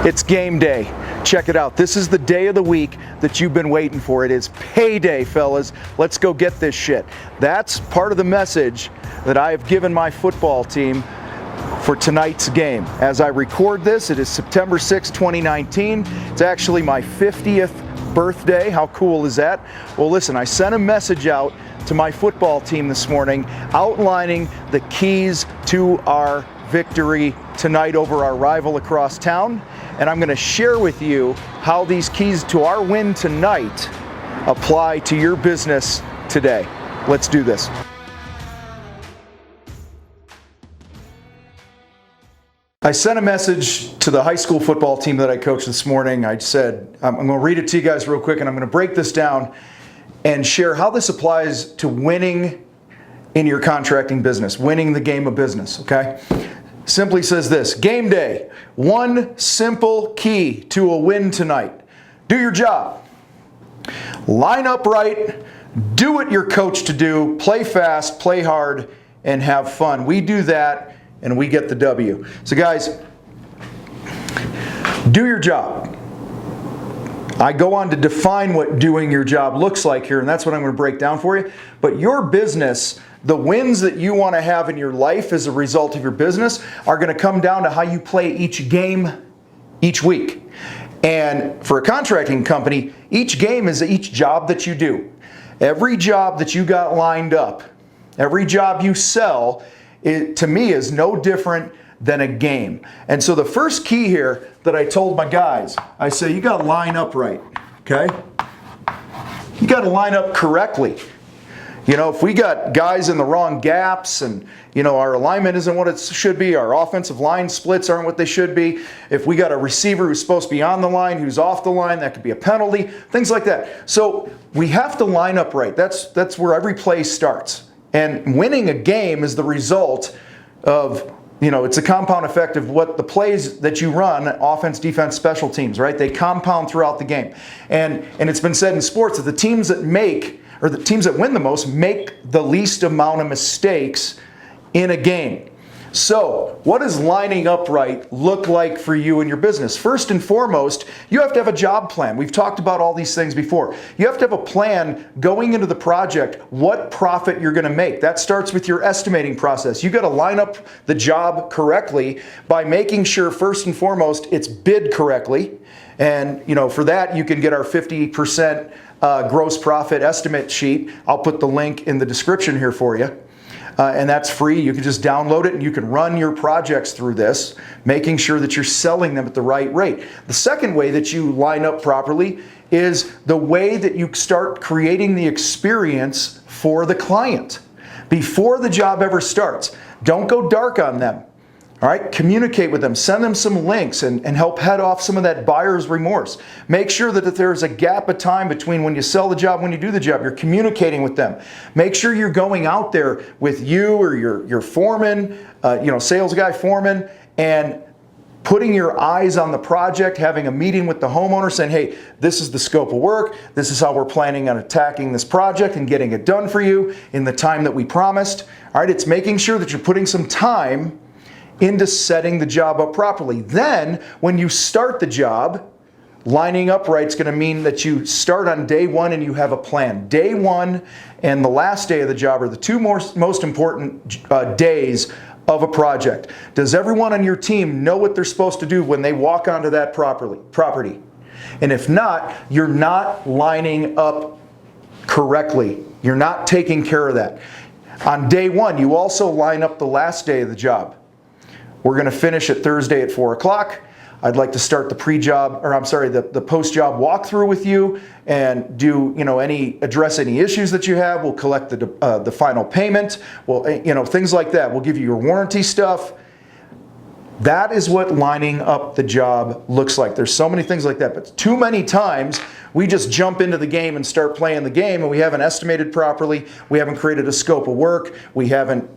It's game day. Check it out. This is the day of the week that you've been waiting for. It is payday, fellas. Let's go get this shit. That's part of the message that I have given my football team for tonight's game. As I record this, it is September 6, 2019. It's actually my 50th birthday. How cool is that? Well, listen, I sent a message out to my football team this morning outlining the keys to our victory tonight over our rival across town. And I'm going to share with you how these keys to our win tonight apply to your business today. Let's do this. I sent a message to the high school football team that I coached this morning. I said, I'm going to read it to you guys real quick, and I'm going to break this down and share how this applies to winning in your contracting business, winning the game of business, okay? Simply says this: game day, one simple key to a win tonight. Do your job. Line up right, do what you're coached to do, play fast, play hard, and have fun. We do that, and we get the W. So guys, do your job. I go on to define what doing your job looks like here, and that's what I'm going to break down for you. But your business, the wins that you want to have in your life as a result of your business, are going to come down to how you play each game each week. And for a contracting company, each game is each job that you do. Every job that you got lined up, every job you sell, it, to me, is no different than a game. And so the first key here that I told my guys, I say, you got to line up right, okay? You got to line up correctly. You know, if we got guys in the wrong gaps and, you know, our alignment isn't what it should be, our offensive line splits aren't what they should be, if we got a receiver who's supposed to be on the line, who's off the line, that could be a penalty, things like that. So we have to line up right. That's where every play starts. And winning a game is the result of, you know, it's a compound effect of what the plays that you run, offense, defense, special teams, right? They compound throughout the game. And it's been said in sports that the teams that make, or the teams that win the most, make the least amount of mistakes in a game. So, what does lining up right look like for you and your business? First and foremost, you have to have a job plan. We've talked about all these things before. You have to have a plan going into the project, what profit you're going to make. That starts with your estimating process. You've got to line up the job correctly by making sure, first and foremost, it's bid correctly. And, you know, for that, you can get our 50% gross profit estimate sheet. I'll put the link in the description here for you. And that's free. You can just download it and you can run your projects through this, making sure that you're selling them at the right rate. The second way that you line up properly is the way that you start creating the experience for the client before the job ever starts. Don't go dark on them. All right, communicate with them, send them some links and help head off some of that buyer's remorse. Make sure that if there's a gap of time between when you sell the job and when you do the job, you're communicating with them. Make sure you're going out there with you or your foreman, sales guy, foreman, and putting your eyes on the project, having a meeting with the homeowner saying, hey, this is the scope of work, this is how we're planning on attacking this project and getting it done for you in the time that we promised. All right, it's making sure that you're putting some time into setting the job up properly. Then, when you start the job, lining up right is going to mean that you start on day one and you have a plan. Day one and the last day of the job are the two most important days of a project. Does everyone on your team know what they're supposed to do when they walk onto that property? And if not, you're not lining up correctly. You're not taking care of that. On day one, you also line up the last day of the job. We're going to finish it Thursday at 4 o'clock. I'd like to start the the post-job walkthrough with you and do, address any issues that you have. We'll collect the final payment. Well, things like that. We'll give you your warranty stuff. That is what lining up the job looks like. There's so many things like that, but too many times we just jump into the game and start playing the game and we haven't estimated properly. We haven't created a scope of work. We haven't,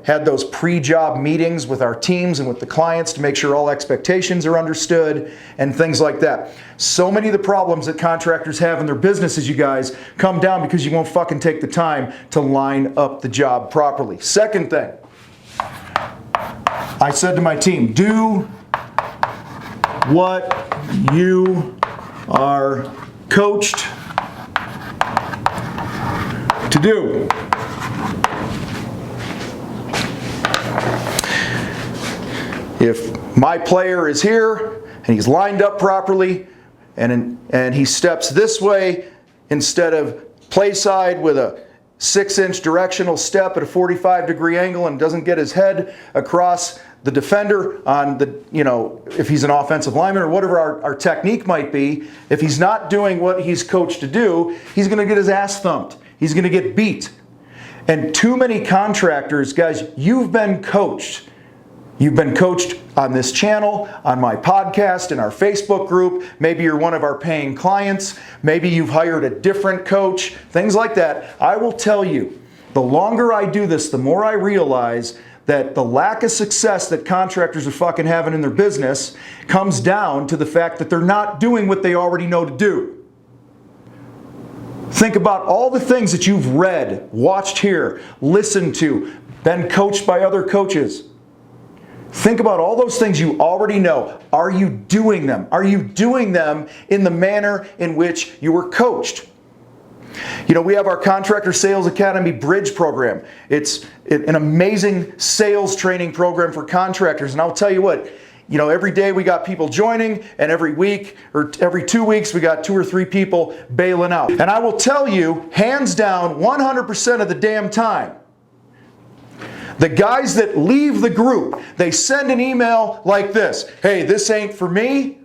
had those pre-job meetings with our teams and with the clients to make sure all expectations are understood and things like that. So many of the problems that contractors have in their businesses, you guys, come down because you won't fucking take the time to line up the job properly. Second thing, I said to my team, do what you are coached to do. If my player is here and he's lined up properly and he steps this way instead of play side with a 6-inch directional step at a 45-degree angle and doesn't get his head across the defender on the, if he's an offensive lineman or whatever our technique might be, if he's not doing what he's coached to do, he's going to get his ass thumped. He's going to get beat. And too many contractors, guys, you've been coached. You've been coached on this channel, on my podcast, in our Facebook group. Maybe you're one of our paying clients. Maybe you've hired a different coach, things like that. I will tell you, the longer I do this, the more I realize that the lack of success that contractors are fucking having in their business comes down to the fact that they're not doing what they already know to do. Think about all the things that you've read, watched here, listened to, been coached by other coaches. Think about all those things you already know. Are you doing them? Are you doing them in the manner in which you were coached? We have our Contractor Sales Academy Bridge program. It's an amazing sales training program for contractors. And I'll tell you what, every day we got people joining, and every week or every 2 weeks we got 2 or 3 people bailing out. And I will tell you, hands down, 100% of the damn time, the guys that leave the group, they send an email like this. Hey, this ain't for me.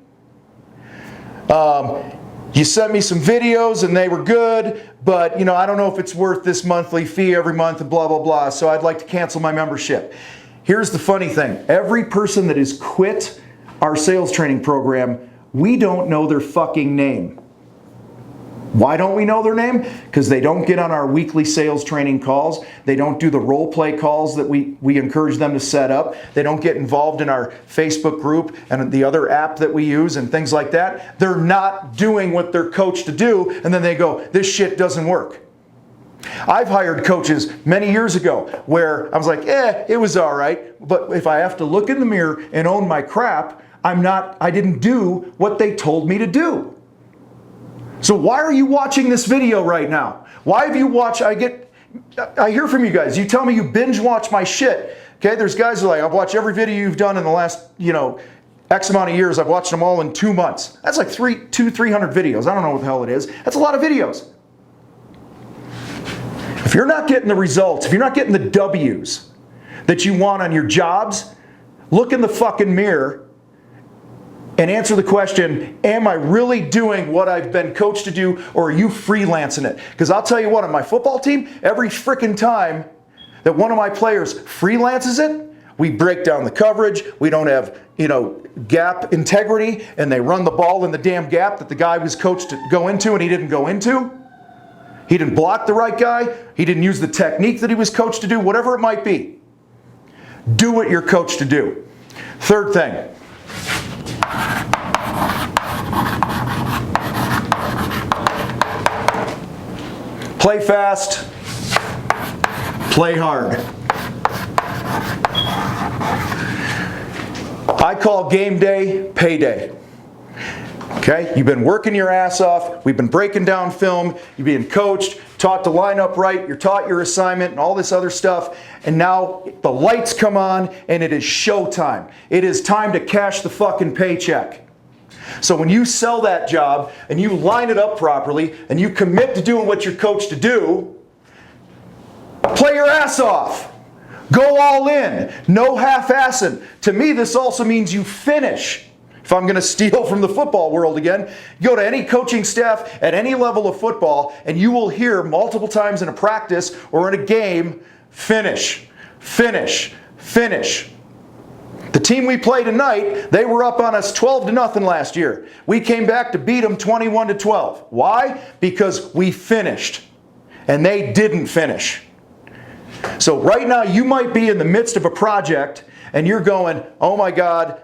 You sent me some videos and they were good, but I don't know if it's worth this monthly fee every month and blah, blah, blah, so I'd like to cancel my membership. Here's the funny thing. Every person that has quit our sales training program, we don't know their fucking name. Why don't we know their name? Because they don't get on our weekly sales training calls. They don't do the role play calls that we encourage them to set up. They don't get involved in our Facebook group and the other app that we use and things like that. They're not doing what they're coached to do, and then they go, this shit doesn't work. I've hired coaches many years ago where I was like, it was all right, but if I have to look in the mirror and own my crap, I didn't do what they told me to do. So why are you watching this video right now? Why have you watched, I hear from you guys. You tell me you binge watch my shit. Okay, there's guys who are like, I've watched every video you've done in the last, X amount of years. I've watched them all in 2 months. That's like 300 videos. I don't know what the hell it is. That's a lot of videos. If you're not getting the results, if you're not getting the W's that you want on your jobs, look in the fucking mirror and answer the question, am I really doing what I've been coached to do, or are you freelancing it? Because I'll tell you what, on my football team, every freaking time that one of my players freelances it, we break down the coverage, we don't have, gap integrity, and they run the ball in the damn gap that the guy was coached to go into and he didn't go into. He didn't block the right guy, he didn't use the technique that he was coached to do, whatever it might be. Do what you're coached to do. Third thing. Play fast, play hard. I call game day payday. Okay, you've been working your ass off, we've been breaking down film, you're being coached, taught to line up right, you're taught your assignment and all this other stuff, and now the lights come on and it is showtime. It is time to cash the fucking paycheck. So when you sell that job and you line it up properly and you commit to doing what you're coached to do, play your ass off. Go all in. No half-assing. To me, this also means you finish. If I'm going to steal from the football world again, go to any coaching staff at any level of football and you will hear multiple times in a practice or in a game, finish, finish, finish. The team we play tonight, they were up on us 12-0 last year. We came back to beat them 21-12. Why? Because we finished. And they didn't finish. So right now you might be in the midst of a project and you're going, oh my God,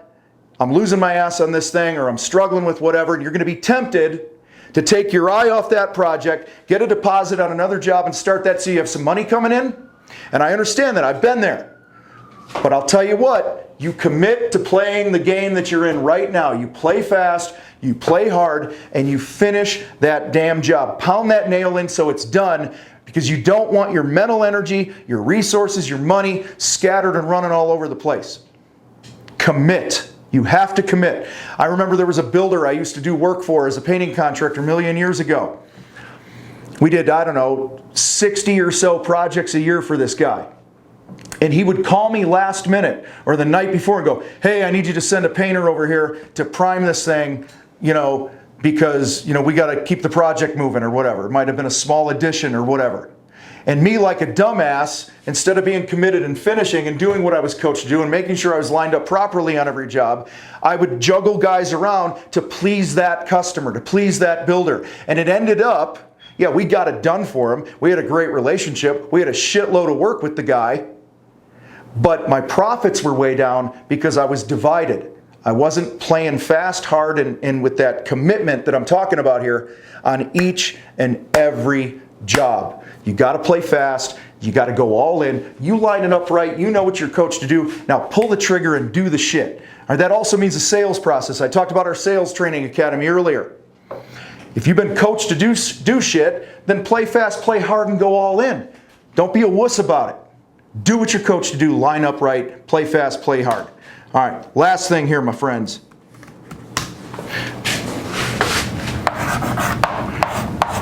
I'm losing my ass on this thing, or I'm struggling with whatever, and you're going to be tempted to take your eye off that project, get a deposit on another job and start that so you have some money coming in. And I understand that. I've been there. But I'll tell you what, you commit to playing the game that you're in right now. You play fast, you play hard, and you finish that damn job. Pound that nail in so it's done, because you don't want your mental energy, your resources, your money scattered and running all over the place. Commit. You have to commit. I remember there was a builder I used to do work for as a painting contractor a million years ago. We did, I don't know, 60 or so projects a year for this guy. And he would call me last minute or the night before and go, hey, I need you to send a painter over here to prime this thing, because, we got to keep the project moving or whatever. It might have been a small addition or whatever. And me, like a dumbass, instead of being committed and finishing and doing what I was coached to do and making sure I was lined up properly on every job, I would juggle guys around to please that customer, to please that builder. And it ended up, yeah, we got it done for him. We had a great relationship. We had a shitload of work with the guy. But my profits were way down because I was divided. I wasn't playing fast, hard, and with that commitment that I'm talking about here on each and every job. You got to play fast. You got to go all in. You line it up right. You know what you're coached to do. Now pull the trigger and do the shit. All right, that also means the sales process. I talked about our sales training academy earlier. If you've been coached to do shit, then play fast, play hard, and go all in. Don't be a wuss about it. Do what you're coached to do. Line up right. Play fast, play hard. All right, last thing here, my friends.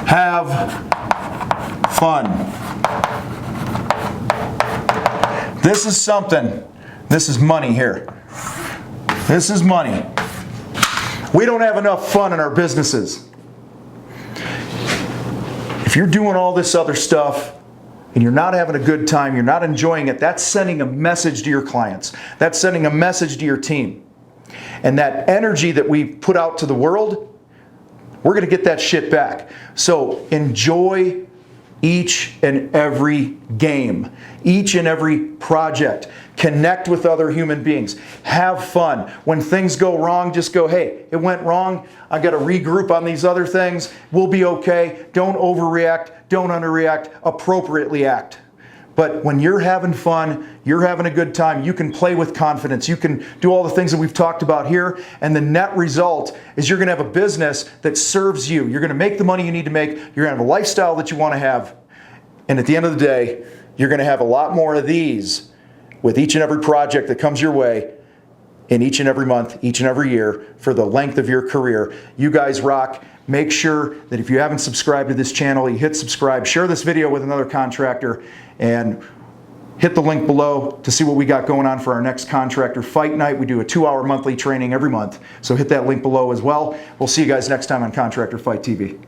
Have fun. This is something. This is money here. This is money. We don't have enough fun in our businesses. If you're doing all this other stuff and you're not having a good time, you're not enjoying it, that's sending a message to your clients. That's sending a message to your team. And that energy that we put out to the world, we're going to get that shit back. So enjoy each and every game, each and every project. Connect with other human beings. Have fun. When things go wrong, just go, hey, it went wrong. I got to regroup on these other things. We'll be okay. Don't overreact. Don't underreact. Appropriately act. But when you're having fun, you're having a good time, you can play with confidence. You can do all the things that we've talked about here. And the net result is you're going to have a business that serves you. You're going to make the money you need to make. You're going to have a lifestyle that you want to have. And at the end of the day, you're going to have a lot more of these with each and every project that comes your way in each and every month, each and every year for the length of your career. You guys rock. Make sure that if you haven't subscribed to this channel, you hit subscribe, share this video with another contractor, and hit the link below to see what we got going on for our next contractor fight night. We do a 2-hour monthly training every month, so hit that link below as well. We'll see you guys next time on Contractor Fight TV.